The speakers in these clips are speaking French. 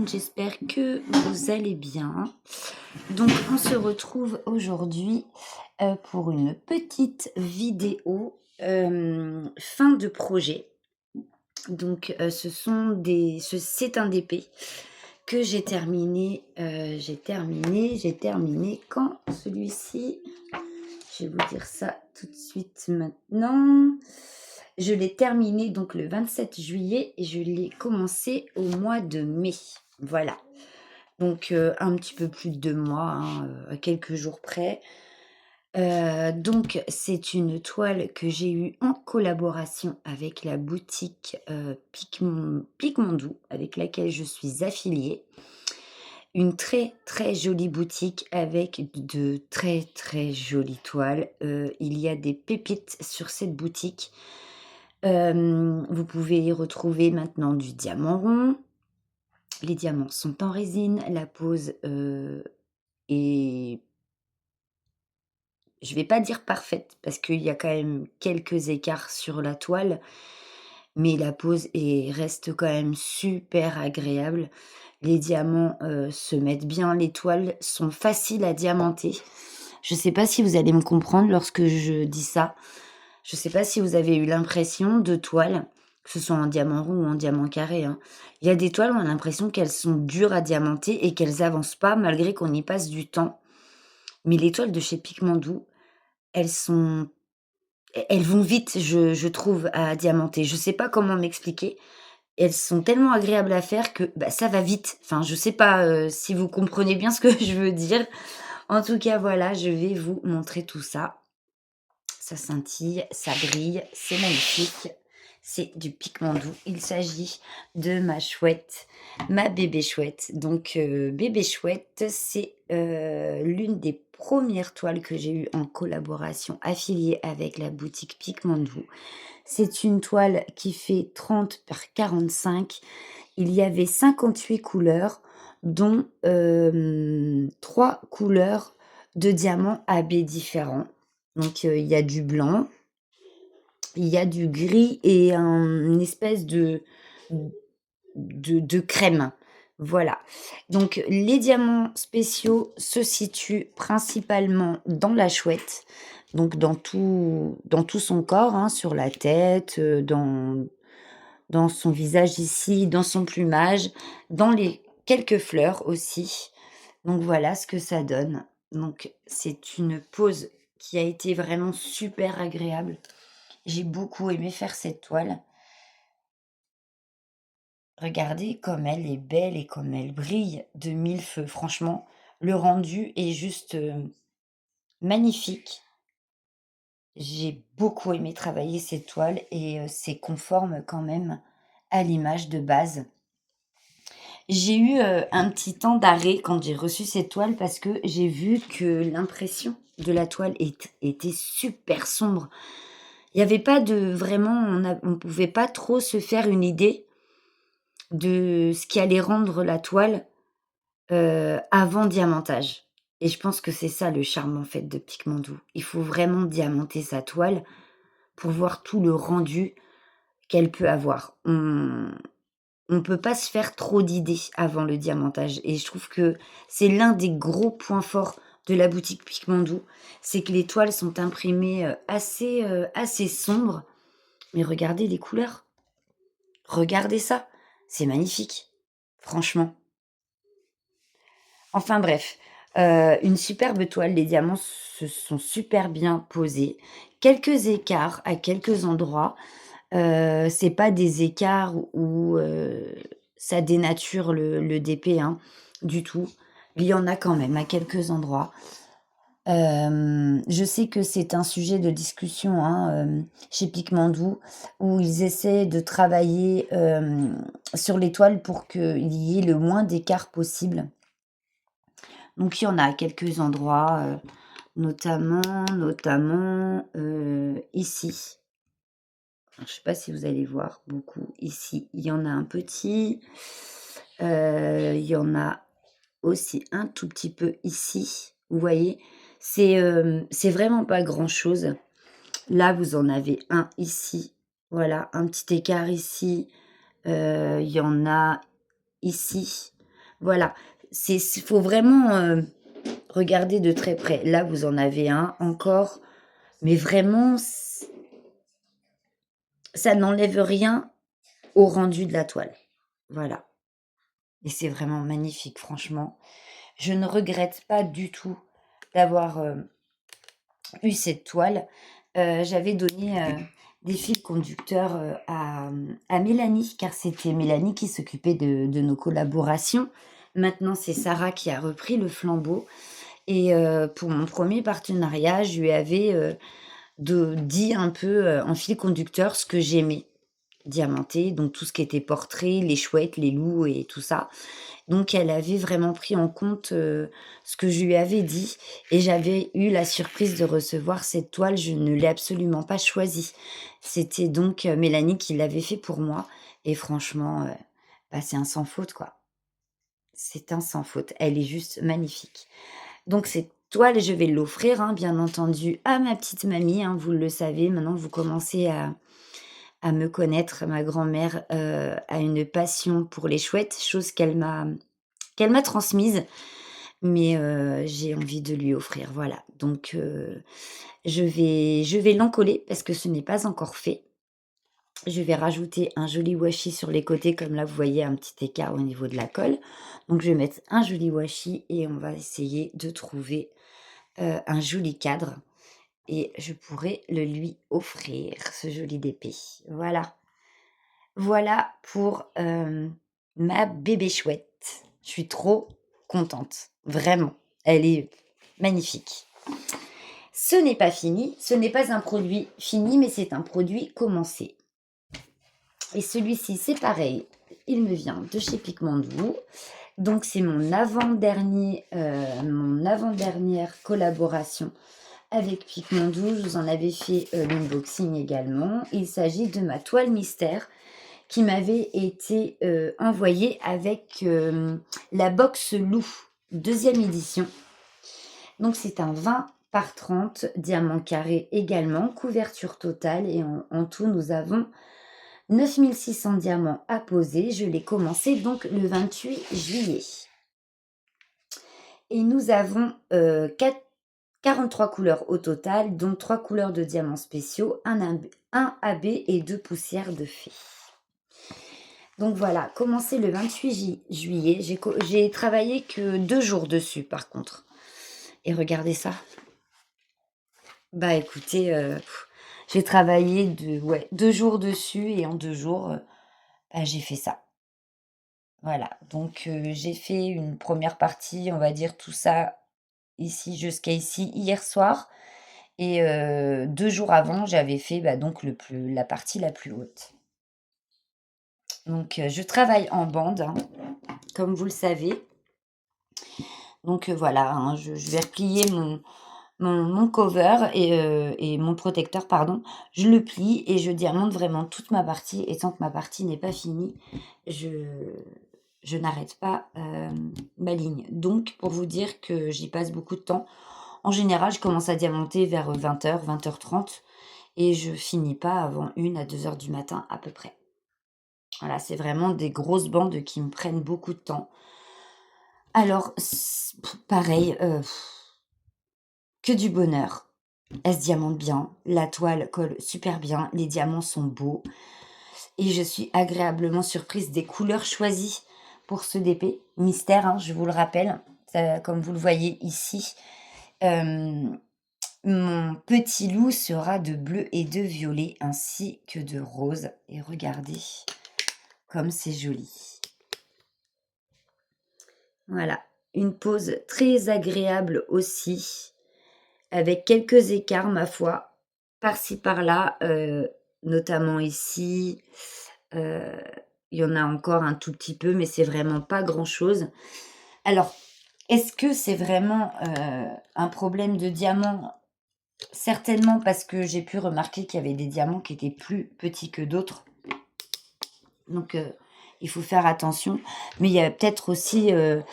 monde, j'espère que vous allez bien. Donc on se retrouve aujourd'hui pour une petite vidéo fin de projet. Donc c'est un DP que j'ai terminé quand celui-ci, je vais vous dire ça tout de suite maintenant. Je l'ai terminé donc le 27 juillet et je l'ai commencé au mois de mai. Voilà. Donc un petit peu plus de 2 mois, hein, à quelques jours près. Donc c'est une toile que j'ai eue en collaboration avec la boutique, Picmondou, avec laquelle je suis affiliée. Une très, très jolie boutique avec de très, très jolies toiles. Il y a des pépites sur cette boutique. Vous pouvez y retrouver maintenant du diamant rond. Les diamants sont en résine. La pose, est je vais pas dire parfaite parce qu'il y a quand même quelques écarts sur la toile, mais la pose reste quand même super agréable. Les diamants, se mettent bien, les toiles sont faciles à diamanter. Je sais pas si vous allez me comprendre lorsque je dis ça. Je sais pas si vous avez eu l'impression de toiles, que ce soit en diamant rond ou en diamant carré, hein. Il y a des toiles, on a l'impression qu'elles sont dures à diamanter et qu'elles avancent pas malgré qu'on y passe du temps. Mais les toiles de chez Picmandou, elles sont elles vont vite, je trouve, à diamanter. Je sais pas comment m'expliquer. Elles sont tellement agréables à faire que, bah, ça va vite. Enfin, je sais pas, si vous comprenez bien ce que je veux dire. En tout cas, voilà, je vais vous montrer tout ça. Ça scintille, ça brille, c'est magnifique. C'est du Picmandou. Il s'agit de ma chouette, ma bébé chouette. Donc, bébé chouette, c'est l'une des premières toiles que j'ai eues en collaboration affiliée avec la boutique Picmandou. C'est une toile qui fait 30 par 45. Il y avait 58 couleurs, dont 3 couleurs de diamants AB différents. Donc, il y a du blanc, il y a du gris et une espèce de crème. Voilà. Donc les diamants spéciaux se situent principalement dans la chouette, donc dans tout son corps, hein, sur la tête, dans son visage ici, dans son plumage, dans les quelques fleurs aussi. Donc voilà ce que ça donne. Donc c'est une pose qui a été vraiment super agréable. J'ai beaucoup aimé faire cette toile. Regardez comme elle est belle et comme elle brille de mille feux. Franchement, le rendu est juste, magnifique. J'ai beaucoup aimé travailler cette toile et c'est conforme quand même à l'image de base. J'ai eu, un petit temps d'arrêt quand j'ai reçu cette toile parce que j'ai vu que l'impression de la toile était super sombre. Il y avait pas de vraiment on pouvait pas trop se faire une idée de ce qui allait rendre la toile, avant diamantage et je pense que c'est ça le charme, en fait, de Picmandou. Il faut vraiment diamanter sa toile pour voir tout le rendu qu'elle peut avoir. On peut pas se faire trop d'idées avant le diamantage et je trouve que c'est l'un des gros points forts de la boutique Picmandou, c'est que les toiles sont imprimées, assez sombres, mais regardez les couleurs, regardez ça, c'est magnifique, franchement. Enfin bref, une superbe toile, les diamants se sont super bien posés. Quelques écarts à quelques endroits, c'est pas des écarts où, ça dénature le DP, hein, du tout. Il y en a quand même à quelques endroits. Je sais que c'est un sujet de discussion, hein, chez Picmandou, où ils essaient de travailler, sur les toiles pour qu'il y ait le moins d'écart possible. Donc il y en a à quelques endroits, notamment, ici. Alors, je sais pas si vous allez voir beaucoup ici. Il y en a un petit, il y en a aussi un tout petit peu ici. Vous voyez? C'est vraiment pas grand-chose. Là, vous en avez un ici, voilà, un petit écart ici, il y en a ici. Voilà, faut vraiment, regarder de très près. Là, vous en avez un encore, mais vraiment ça n'enlève rien au rendu de la toile. Voilà, et c'est vraiment magnifique franchement. Je ne regrette pas du tout d'avoir, eu cette toile. J'avais donné, des fils conducteurs, à Mélanie, car c'était Mélanie qui s'occupait de nos collaborations. Maintenant, c'est Sarah qui a repris le flambeau et pour mon premier partenariat, je lui avais, dit un peu, en fil conducteur ce que j'aimais diamanté, donc tout ce qui était portrait, les chouettes, les loups et tout ça. Donc elle avait vraiment pris en compte, ce que je lui avais dit et j'avais eu la surprise de recevoir cette toile, je ne l'ai absolument pas choisie. C'était donc, Mélanie qui l'avait fait pour moi et franchement, bah, c'est un sans faute, quoi. C'est un sans faute. Elle est juste magnifique. Donc cette toile, je vais l'offrir, hein, bien entendu, à ma petite mamie, hein, vous le savez, maintenant vous commencez à me connaître. Ma grand-mère, a une passion pour les chouettes, chose qu'elle m'a transmise, mais j'ai envie de lui offrir, voilà. Donc je vais l'encoller parce que ce n'est pas encore fait. Je vais rajouter un joli washi sur les côtés, comme là, vous voyez un petit écart au niveau de la colle. Donc je vais mettre un joli washi et on va essayer de trouver, un joli cadre et je pourrai le lui offrir, ce joli dépé. Voilà. Voilà pour, ma bébé chouette. Je suis trop contente, vraiment. Elle est magnifique. Ce n'est pas fini, ce n'est pas un produit fini, mais c'est un produit commencé. Et celui-ci, c'est pareil, il me vient de chez Pigmandou. Donc c'est mon avant-dernière collaboration avec Pigmandou. Je vous en avais fait, l'unboxing également. Il s'agit de ma toile mystère qui m'avait été, envoyée avec, la box Loup, deuxième édition. Donc c'est un 20 par 30, diamant carré également, couverture totale et en tout nous avons 9 600 diamants à poser. Je l'ai commencé donc le 28 juillet et nous avons, 43 couleurs au total, dont 3 couleurs de diamants spéciaux, un AB et 2 poussières de fée. Donc voilà, commencé le 28 juillet. J'ai travaillé que 2 jours dessus par contre. Et regardez ça. Bah écoutez, j'ai travaillé 2 jours dessus et en 2 jours, bah, j'ai fait ça. Voilà, donc j'ai fait une première partie, on va dire tout ça ici jusqu'à ici hier soir et 2 jours avant, j'avais fait, bah, donc la partie la plus haute. Donc je travaille en bande, hein, comme vous le savez. Donc voilà, hein, je vais replier mon cover et mon protecteur, pardon. Je le plie et je diamante vraiment toute ma partie et tant que ma partie n'est pas finie, je je n'arrête pas, ma ligne. Donc pour vous dire que j'y passe beaucoup de temps. En général, je commence à diamanter vers, 20:00, 20:30 et je finis pas avant 1 à 2 heures du matin à peu près. Voilà, c'est vraiment des grosses bandes qui me prennent beaucoup de temps. Alors pareil, que du bonheur. Elle se diamante bien, la toile colle super bien, les diamants sont beaux et je suis agréablement surprise des couleurs choisies pour ce DP. Mystère, hein, je vous le rappelle, comme vous le voyez ici. Hem, Mon petit loup sera de bleu et de violet ainsi que de rose et regardez comme c'est joli. Voilà, une pose très agréable aussi. Avec quelques écarts, ma foi, par-ci par-là, notamment ici, heu, il y en a encore un tout petit peu, mais c'est vraiment pas grand-chose. Alors, est-ce que c'est vraiment, un problème de diamant? Certainement parce que j'ai pu remarquer qu'il y avait des diamants qui étaient plus petits que d'autres, donc il faut faire attention. Mais il y a peut-être aussi, heu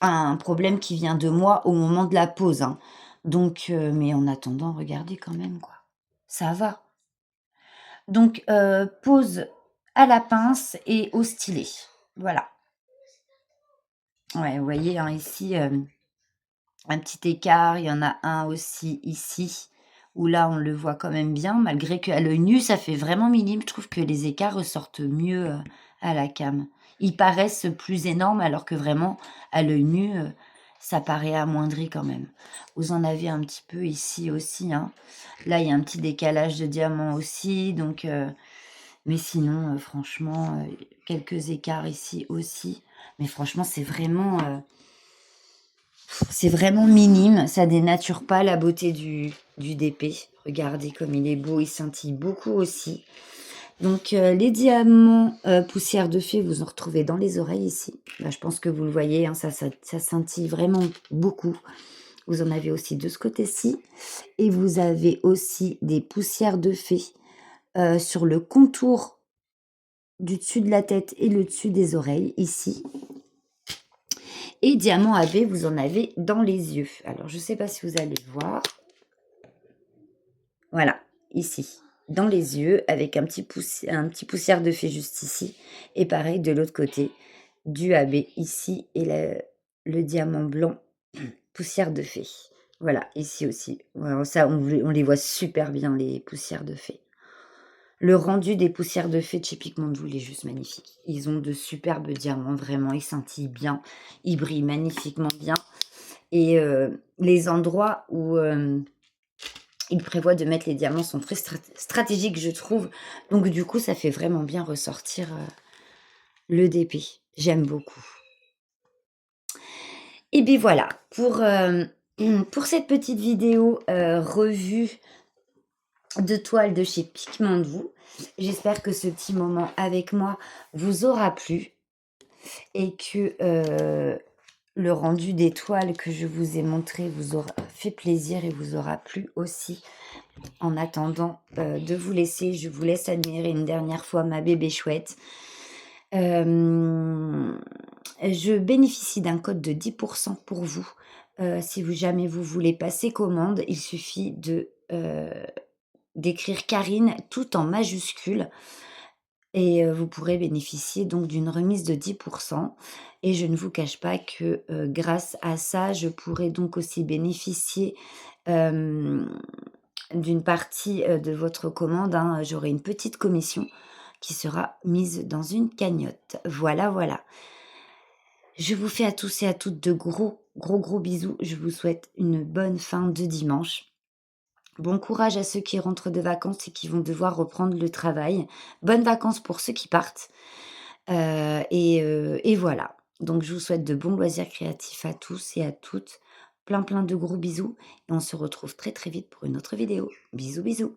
un problème qui vient de moi au moment de la pose, hein. Donc mais en attendant, regardez quand même, quoi. Ça va. Donc pose à la pince et au stylet. Voilà. Ouais, vous voyez, hein, ici, un petit écart, il y en a un aussi ici, où là, on le voit quand même bien, malgré qu'à l'œil nu, ça fait vraiment minime. Je trouve que les écarts ressortent mieux, à la cam. Ils paraissent plus énormes alors que vraiment, à l'œil nu, ça paraît amoindri quand même. Vous en avez un petit peu ici aussi, hein. Là, il y a un petit décalage de diamant aussi, donc mais sinon, franchement, quelques écarts ici aussi. Mais franchement, c'est vraiment minime, ça dénature pas la beauté du DP. Regardez comme il est beau, il scintille beaucoup aussi. Donc les diamants, poussière de fée, vous en retrouvez dans les oreilles ici. Bah, je pense que vous le voyez, hein, ça scintille vraiment beaucoup. Vous en avez aussi de ce côté-ci et vous avez aussi des poussières de fée, sur le contour du dessus de la tête et le dessus des oreilles ici. Et diamant AB, vous en avez dans les yeux. Alors, je ne sais pas si vous allez le voir. Voilà, ici, dans les yeux, avec un petit poussière de fée juste ici. Et pareil, de l'autre côté, du AB ici et le diamant blanc, poussière de fée. Voilà, ici aussi. Voilà, ça, on les voit super bien, les poussières de fée. Le rendu des poussières de fée de chez Pigmentool est juste magnifique. Ils ont de superbes diamants, vraiment, ils scintillent bien, ils brillent magnifiquement bien. Et les endroits où ils prévoient de mettre les diamants sont très stratégiques, je trouve. Donc du coup, ça fait vraiment bien ressortir le DP. J'aime beaucoup. Et bien voilà, pour cette petite vidéo revue de toile de chez Pigmentool, j'espère que ce petit moment avec moi vous aura plu et que le rendu des toiles que je vous ai montré vous aura fait plaisir et vous aura plu aussi. En attendant de vous laisser, je vous laisse admirer une dernière fois ma bébé chouette. Je bénéficie d'un code de 10% pour vous. Si jamais vous voulez passer commande, il suffit d'écrire Karine tout en majuscule et vous pourrez bénéficier donc d'une remise de 10%. Et je ne vous cache pas que grâce à ça, je pourrai donc aussi bénéficier d'une partie de votre commande, hein. J'aurai une petite commission qui sera mise dans une cagnotte. Voilà, voilà. Je vous fais à tous et à toutes de gros bisous. Je vous souhaite une bonne fin de dimanche. Bon courage à ceux qui rentrent de vacances et qui vont devoir reprendre le travail. Bonnes vacances pour ceux qui partent. Et voilà. Donc je vous souhaite de bons loisirs créatifs à tous et à toutes. Plein de gros bisous et on se retrouve très vite pour une autre vidéo. Bisous, bisous.